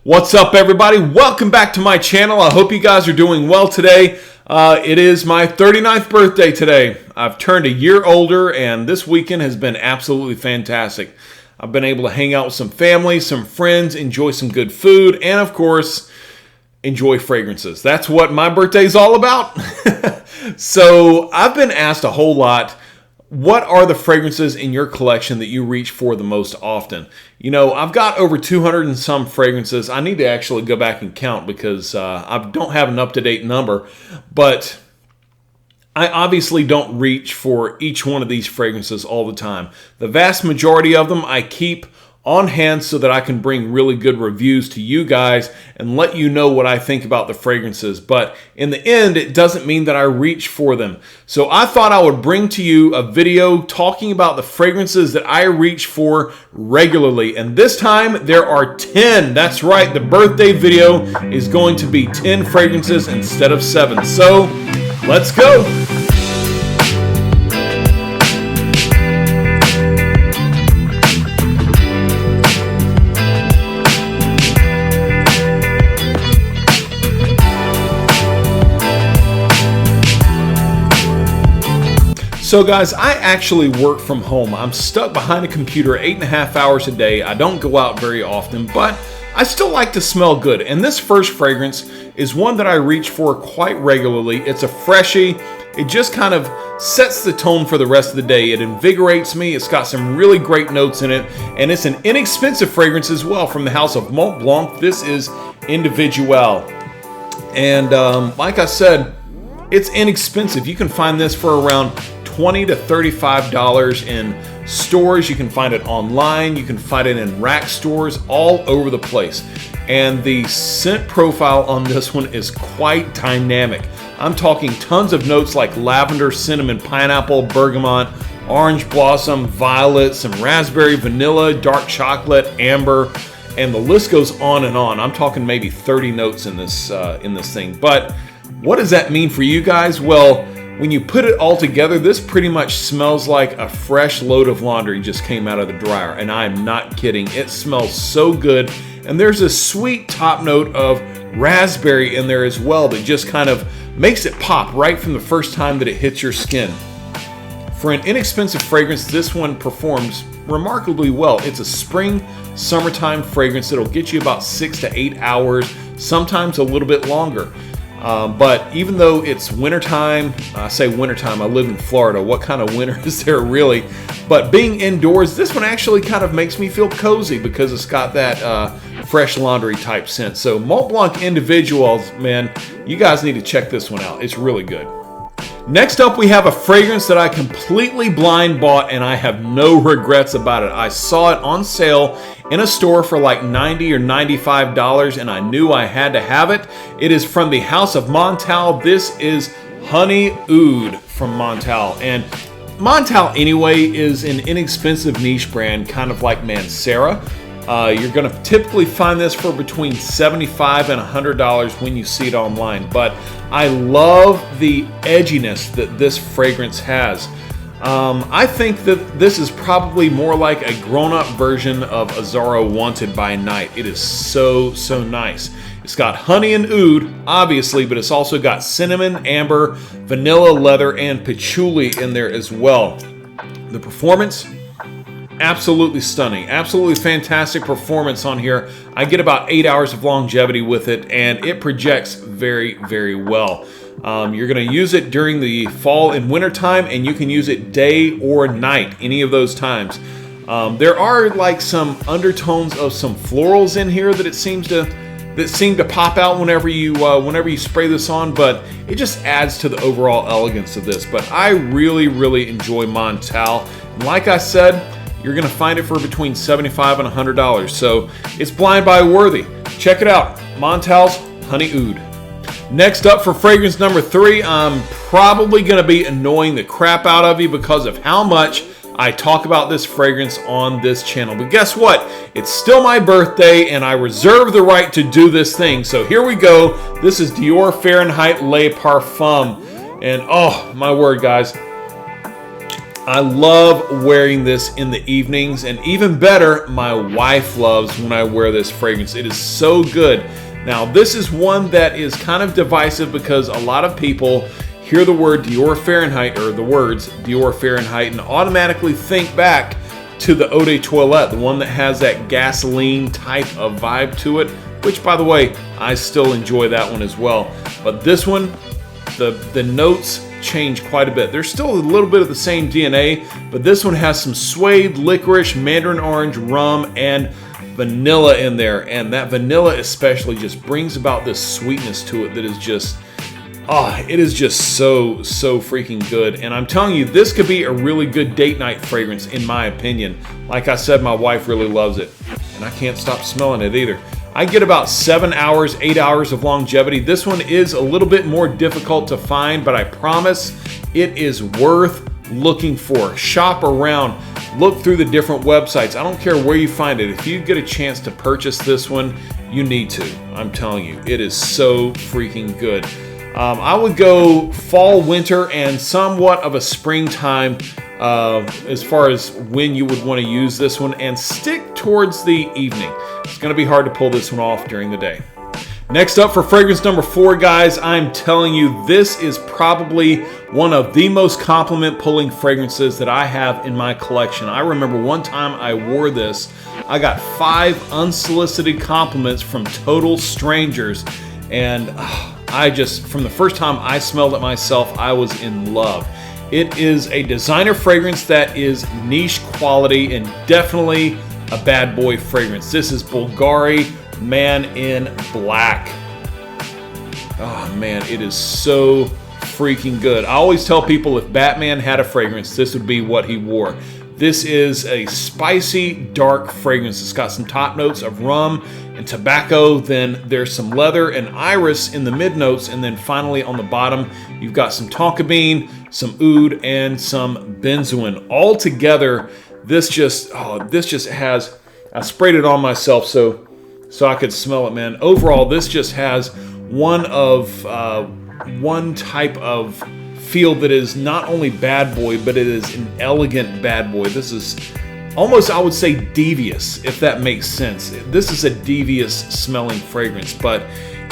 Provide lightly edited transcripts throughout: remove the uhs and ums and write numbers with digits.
What's up, everybody? Welcome back to my channel. I hope you guys are doing well today. It is my 39th birthday today. I've turned a year older, and this weekend has been absolutely fantastic. I've been able to hang out with some family, some friends, enjoy some good food, and of course, enjoy fragrances. That's what my birthday is all about. So I've been asked a whole lot, what are the fragrances in your collection that you reach for the most often? You know, I've got over 200 and some fragrances. I need to actually go back and count because I don't have an up-to-date number. But I obviously don't reach for each one of these fragrances all the time. The vast majority of them I keep on hand so that I can bring really good reviews to you guys and let you know what I think about the fragrances. But in the end, it doesn't mean that I reach for them. So I thought I would bring to you a video talking about the fragrances that I reach for regularly. And this time there are 10. That's right, the birthday video is going to be 10 fragrances instead of 7. So let's go. So guys, I actually work from home. I'm stuck behind a computer 8.5 hours a day. I don't go out very often, but I still like to smell good. And this first fragrance is one that I reach for quite regularly. It's a freshie. It just kind of sets the tone for the rest of the day. It invigorates me. It's got some really great notes in it. And it's an inexpensive fragrance as well from the house of Mont Blanc. This is Individual. And like I said, it's inexpensive. You can find this for around $20 to $35 in stores. You can find it online. You can find it in rack stores all over the place. And the scent profile on this one is quite dynamic. I'm talking tons of notes like lavender, cinnamon, pineapple, bergamot, orange blossom, violet, some raspberry, vanilla, dark chocolate, amber, and the list goes on and on. I'm talking maybe 30 notes in this thing. But what does that mean for you guys? Well, when you put it all together, this pretty much smells like a fresh load of laundry just came out of the dryer. And I'm not kidding. It smells so good. And there's a sweet top note of raspberry in there as well that just kind of makes it pop right from the first time that it hits your skin. For an inexpensive fragrance, this one performs remarkably well. It's a spring, summertime fragrance that'll get you about 6 to 8 hours, sometimes a little bit longer. But even though it's wintertime, I say wintertime, I live in Florida. What kind of winter is there really? But being indoors, this one actually kind of makes me feel cozy because it's got that fresh laundry type scent. So Mont Blanc Individuals, man, you guys need to check this one out. It's really good. Next up, we have a fragrance that I completely blind bought and I have no regrets about it. I saw it on sale in a store for like $90 or $95 and I knew I had to have it. It is from the house of Montel. This is Honey Oud from Montel. And Montel anyway is an inexpensive niche brand, kind of like Mancera. You're going to typically find this for between $75 and $100 when you see it online. But I love the edginess that this fragrance has. I think that this is probably more like a grown-up version of Azzaro Wanted by Night. It is so nice. It's got honey and oud, obviously, but it's also got cinnamon, amber, vanilla, leather, and patchouli in there as well. The performance, absolutely stunning. Absolutely fantastic performance on here. I get about 8 hours of longevity with it, and it projects very well. You're going to use it during the fall and winter time, and you can use it day or night, any of those times. There are like some undertones of some florals in here that seem to pop out whenever you spray this on, but it just adds to the overall elegance of this. But I really enjoy Montel. And like I said, you're going to find it for between $75 and $100. So it's blind buy worthy. Check it out. Montel's Honey Oud. Next up for fragrance number 3, I'm probably going to be annoying the crap out of you because of how much I talk about this fragrance on this channel. But guess what? It's still my birthday and I reserve the right to do this thing. So here we go. This is Dior Fahrenheit Eau de Parfum. And oh my word, guys. I love wearing this in the evenings, and even better, my wife loves when I wear this fragrance. It is so good. Now, this is one that is kind of divisive because a lot of people hear the word Dior Fahrenheit, or the words Dior Fahrenheit, and automatically think back to the Eau de Toilette, the one that has that gasoline type of vibe to it, which, by the way, I still enjoy that one as well. But this one, the notes change quite a bit. There's still a little bit of the same DNA, but this one has some suede, licorice, mandarin orange, rum, and vanilla in there. And that vanilla especially just brings about this sweetness to it that is just, it is just so freaking good. And I'm telling you, this could be a really good date night fragrance in my opinion. Like I said, my wife really loves it, and I can't stop smelling it either. I get about 7 hours, 8 hours of longevity. This one is a little bit more difficult to find, but I promise it is worth looking for. Shop around, look through the different websites. I don't care where you find it. If you get a chance to purchase this one, you need to. I'm telling you, it is so freaking good. I would go fall, winter, and somewhat of a springtime as far as when you would want to use this one, and stick towards the evening. It's going to be hard to pull this one off during the day. Next up for fragrance number 4, guys, I'm telling you, this is probably one of the most compliment pulling fragrances that I have in my collection. I remember one time I wore this, I got 5 unsolicited compliments from total strangers, and from the first time I smelled it myself, I was in love. It is a designer fragrance that is niche quality and definitely a bad boy fragrance. This is Bulgari Man in Black. Oh man, it is so freaking good. I always tell people if Batman had a fragrance, this would be what he wore. This is a spicy, dark fragrance. It's got some top notes of rum and tobacco. Then there's some leather and iris in the mid notes. And then finally on the bottom, you've got some tonka bean, some oud, and some benzoin. All together, this just has, I sprayed it on myself so I could smell it, man. Overall, this just has one type of feel that is not only bad boy, but it is an elegant bad boy. This is almost, I would say, devious, if that makes sense. This is a devious smelling fragrance, but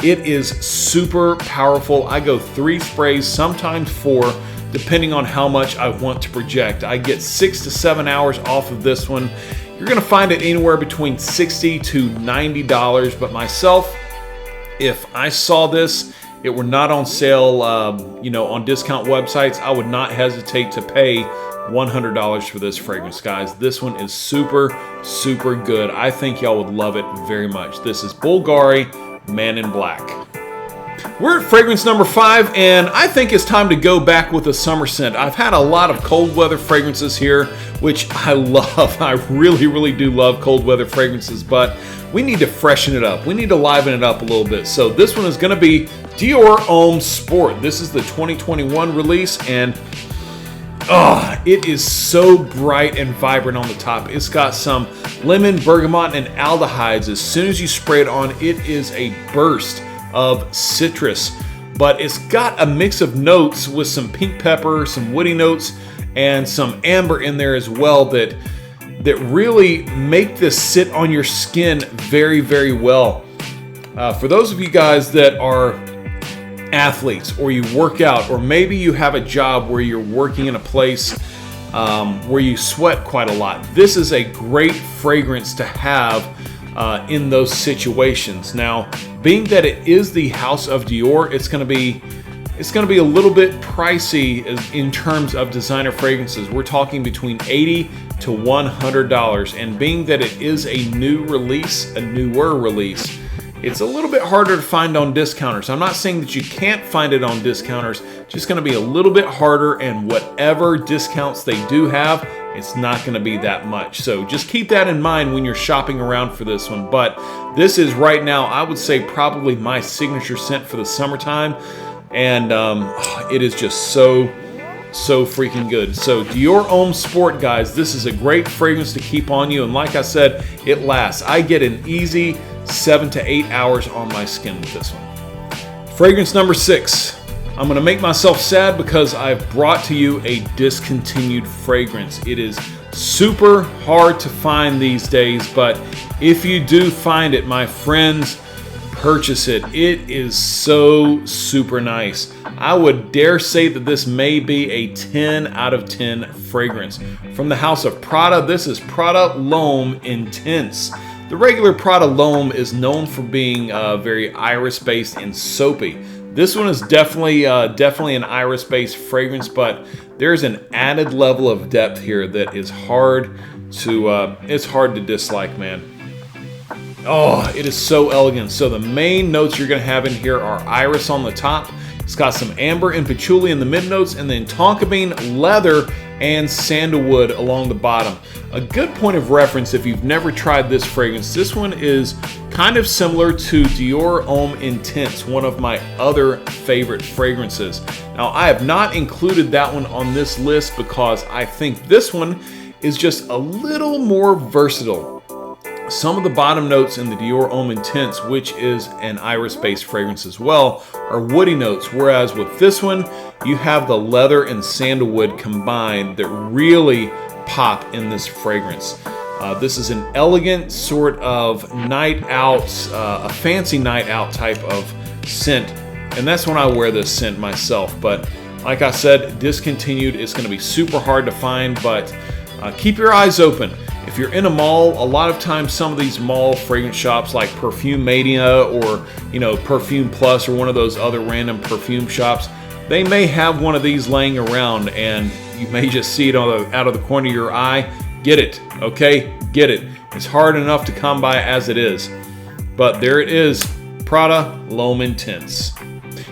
it is super powerful. I go 3 sprays, sometimes 4, depending on how much I want to project. I get 6 to 7 hours off of this one. You're gonna find it anywhere between $60 to $90, but myself, if I saw this, it were not on sale, on discount websites, I would not hesitate to pay $100 for this fragrance, guys. This one is super good. I think y'all would love it very much. This is Bulgari Man in Black. We're at fragrance number 5, and I think it's time to go back with a summer scent. I've had a lot of cold weather fragrances here, which I love. I really do love cold weather fragrances, but we need to freshen it up. We need to liven it up a little bit. So this one is going to be Dior Homme Sport. This is the 2021 release, and it is so bright and vibrant on the top. It's got some lemon, bergamot, and aldehydes. As soon as you spray it on, it is a burst of citrus, but it's got a mix of notes with some pink pepper, some woody notes, and some amber in there as well that really make this sit on your skin very well. For those of you guys that are athletes, or you work out, or maybe you have a job where you're working in a place where you sweat quite a lot, this is a great fragrance to have in those situations. Now, being that it is the House of Dior, it's going to be a little bit pricey in terms of designer fragrances. We're talking between $80 to $100, and being that it is a newer release, it's a little bit harder to find on discounters. I'm not saying that you can't find it on discounters, just going to be a little bit harder, and whatever discounts they do have, it's not going to be that much. So just keep that in mind when you're shopping around for this one. But this is right now, I would say, probably my signature scent for the summertime, and it is just so freaking good. So Dior Homme Sport, guys, this is a great fragrance to keep on you, and like I said, it lasts. I get an easy 7 to 8 hours on my skin with this one. Fragrance number 6. I'm going to make myself sad because I've brought to you a discontinued fragrance. It is super hard to find these days, but if you do find it, my friends, purchase it. It is so super nice. I would dare say that this may be a 10 out of 10 fragrance. From the house of Prada, this is Prada Loman Intense. The regular Prada Loman is known for being very iris-based and soapy. This one is definitely an iris-based fragrance, but there's an added level of depth here that is hard to dislike, man. Oh, it is so elegant. So the main notes you're going to have in here are iris on the top. It's got some amber and patchouli in the mid notes, and then tonka bean, leather, and sandalwood along the bottom. A good point of reference if you've never tried this fragrance, this one is kind of similar to Dior Homme Intense, one of my other favorite fragrances. Now, I have not included that one on this list because I think this one is just a little more versatile. Some of the bottom notes in the Dior Homme Intense, which is an iris-based fragrance as well, are woody notes, whereas with this one, you have the leather and sandalwood combined that really pop in this fragrance. This is an elegant sort of night out, a fancy night out type of scent, and that's when I wear this scent myself. But like I said, discontinued. It's going to be super hard to find, but keep your eyes open. If you're in a mall, a lot of times some of these mall fragrance shops like Perfume Mania or Perfume Plus or one of those other random perfume shops, they may have one of these laying around and you may just see it out of the corner of your eye. Get it, okay? Get it. It's hard enough to come by as it is. But there it is, Prada Loman Intense.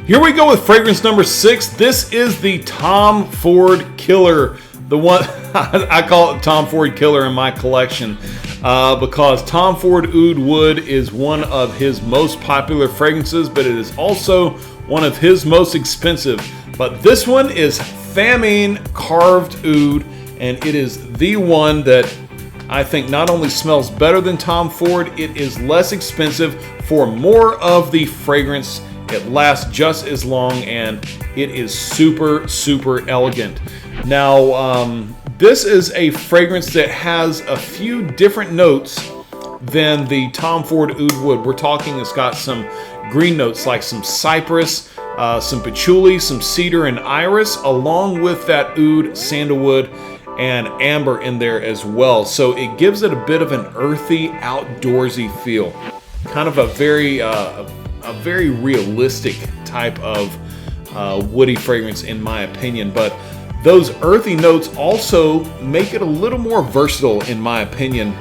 Here we go with fragrance number 6. This is the Tom Ford Killer. The one I call it Tom Ford Killer in my collection because Tom Ford Oud Wood is one of his most popular fragrances, but it is also one of his most expensive. But this one is Famine Carved Oud, and it is the one that I think not only smells better than Tom Ford, it is less expensive for more of the fragrance. It lasts just as long, and it is super, super elegant. Now, this is a fragrance that has a few different notes than the Tom Ford Oud Wood. We're talking it's got some green notes like some cypress, some patchouli, some cedar, and iris, along with that oud, sandalwood, and amber in there as well. So it gives it a bit of an earthy, outdoorsy feel. Kind of a very realistic type of woody fragrance in my opinion, but those earthy notes also make it a little more versatile in my opinion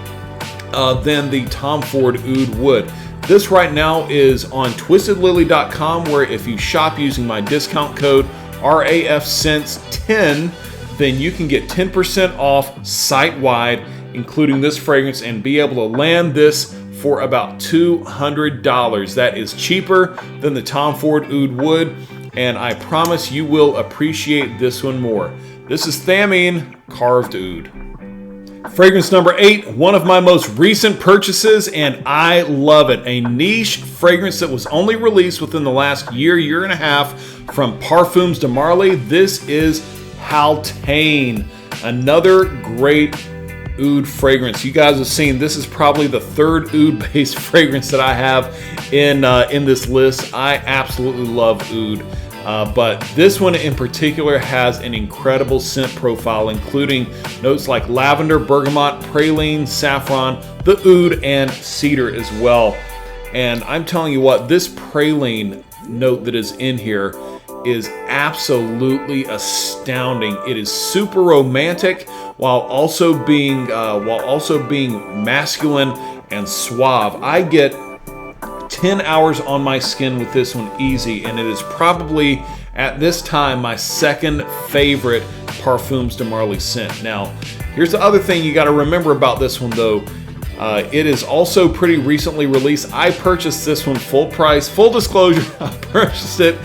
than the Tom Ford Oud Wood. This right now is on twistedlily.com, where if you shop using my discount code RAFscents10, then you can get 10% off site-wide, including this fragrance, and be able to land this for about $200. That is cheaper than the Tom Ford Oud Wood, and I promise you will appreciate this one more. This is Famine Carved Oud. Fragrance number 8, one of my most recent purchases, and I love it. A niche fragrance that was only released within the last year and a half from Parfums de Marly. This is Haltane, another great oud fragrance. You guys have seen this is probably the third oud-based fragrance that I have in this list. I absolutely love oud. But this one in particular has an incredible scent profile, including notes like lavender, bergamot, praline, saffron, the oud, and cedar as well. And I'm telling you what, this praline note that is in here is absolutely astounding. It is super romantic while also being masculine and suave. I get 10 hours on my skin with this one easy, and it is probably at this time my second favorite Parfums de Marly scent. Now, here's the other thing you got to remember about this one though. It is also pretty recently released. I purchased this one full price. Full disclosure, I purchased it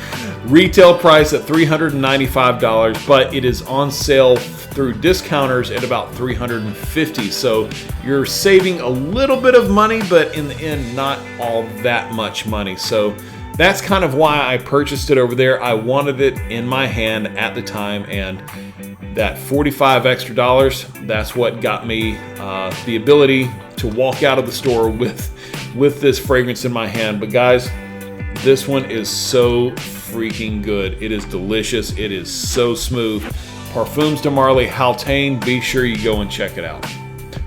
retail price at $395, but it is on sale through discounters at about $350. So you're saving a little bit of money, but in the end, not all that much money. So that's kind of why I purchased it over there. I wanted it in my hand at the time, and that $45 extra, that's what got me the ability to walk out of the store with this fragrance in my hand. But guys, this one is so freaking good. It is delicious. It is so smooth. Parfums de Marly Hautaine. Be sure you go and check it out.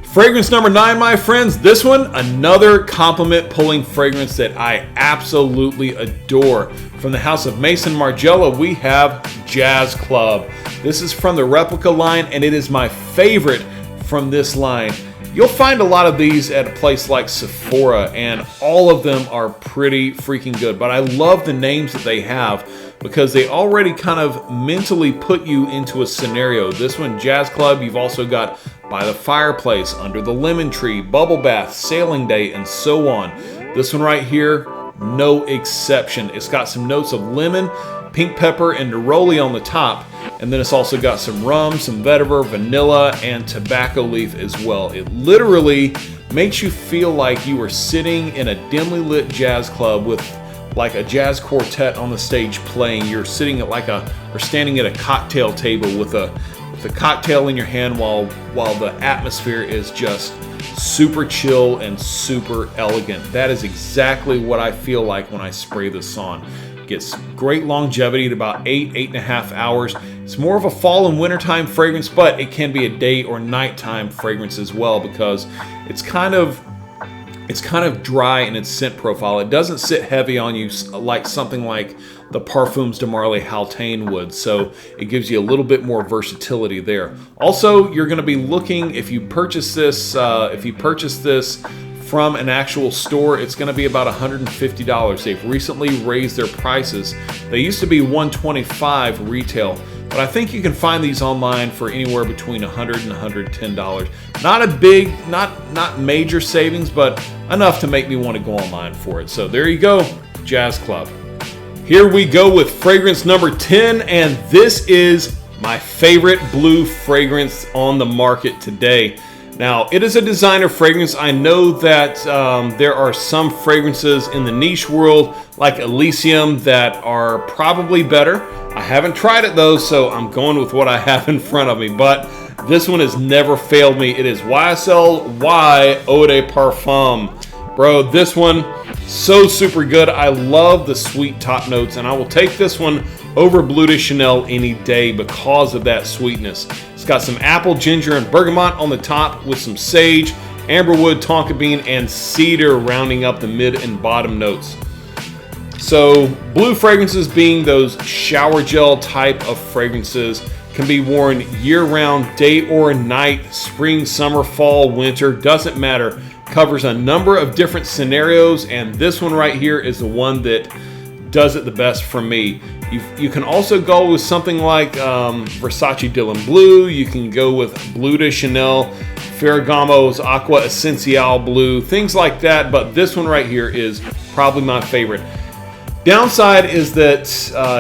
Fragrance number 9, my friends. This one, another compliment pulling fragrance that I absolutely adore. From the house of Maison Margiela, we have Jazz Club. This is from the Replica line, and it is my favorite from this line. You'll find a lot of these at a place like Sephora, and all of them are pretty freaking good. But I love the names that they have because they already kind of mentally put you into a scenario. This one, Jazz Club, you've also got By the Fireplace, Under the Lemon Tree, Bubble Bath, Sailing Day, and so on. This one right here, no exception. It's got some notes of lemon, pink pepper, and neroli on the top. And then it's also got some rum, some vetiver, vanilla, and tobacco leaf as well. It literally makes you feel like you are sitting in a dimly lit jazz club with like a jazz quartet on the stage playing. You're sitting at or standing at a cocktail table with a cocktail in your hand while the atmosphere is just super chill and super elegant. That is exactly what I feel like when I spray this on. Gets great longevity at about 8.5 hours. It's more of a fall and wintertime fragrance, but it can be a day or nighttime fragrance as well because it's kind of dry in its scent profile. It doesn't sit heavy on you like something like the Parfums de Marly Hautaine would, so it gives you a little bit more versatility there. Also, you're going to be looking, if you purchase this from an actual store, it's going to be about $150. They've recently raised their prices. They used to be $125 retail, but I think you can find these online for anywhere between $100 and $110. Not a big, not major savings, but enough to make me want to go online for it. So there you go, Jazz Club. Here we go with fragrance number 10, and this is my favorite blue fragrance on the market today. Now, it is a designer fragrance. I know that there are some fragrances in the niche world, like Elysium, that are probably better. I haven't tried it though, so I'm going with what I have in front of me. But this one has never failed me. It is YSL Y Eau de Parfum. Bro, this one, so super good. I love the sweet top notes, and I will take this one over Bleu de Chanel any day because of that sweetness. It's got some apple, ginger, and bergamot on the top with some sage, amberwood, tonka bean, and cedar rounding up the mid and bottom notes. So blue fragrances, being those shower gel type of fragrances, can be worn year-round, day or night, spring, summer, fall, winter, doesn't matter. Covers a number of different scenarios, and this one right here is the one that does it the best for me. You can also go with something like Versace Dylan Blue. You can go with Bleu de Chanel, Ferragamo's Aqua Essential Blue, things like that. But this one right here is probably my favorite. Downside is that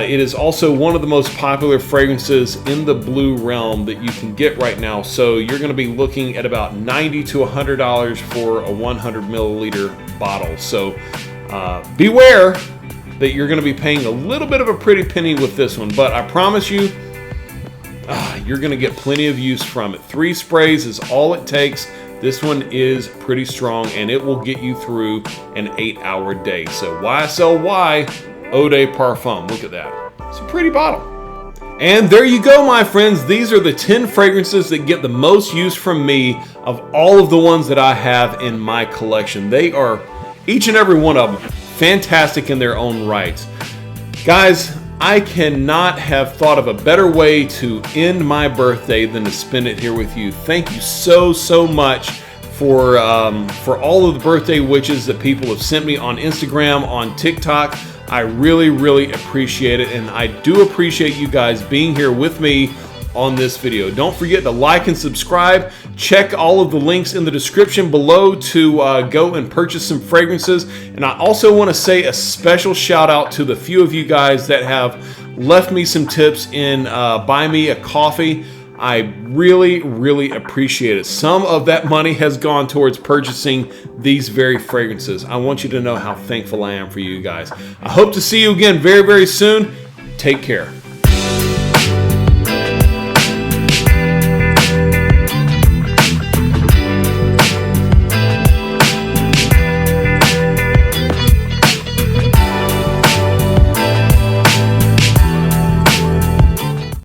it is also one of the most popular fragrances in the blue realm that you can get right now. So you're going to be looking at about $90 to $100 for a 100 milliliter bottle. So beware that you're going to be paying a little bit of a pretty penny with this one, but I promise you, you're going to get plenty of use from it. 3 sprays is all it takes. This one is pretty strong, and it will get you through an 8-hour day. So YSL Y Eau de Parfum. Look at that. It's a pretty bottle. And there you go, my friends. These are the 10 fragrances that get the most use from me of all of the ones that I have in my collection. They are, each and every one of them, fantastic in their own right. Guys, I cannot have thought of a better way to end my birthday than to spend it here with you. Thank you so much for all of the birthday wishes that people have sent me on Instagram, on TikTok. I really appreciate it, and I do appreciate you guys being here with me on this video. Don't forget to like and subscribe. Check all of the links in the description below to go and purchase some fragrances. And I also want to say a special shout out to the few of you guys that have left me some tips in Buy Me a Coffee. I really, really appreciate it. Some of that money has gone towards purchasing these very fragrances. I want you to know how thankful I am for you guys. I hope to see you again very, very soon. Take care.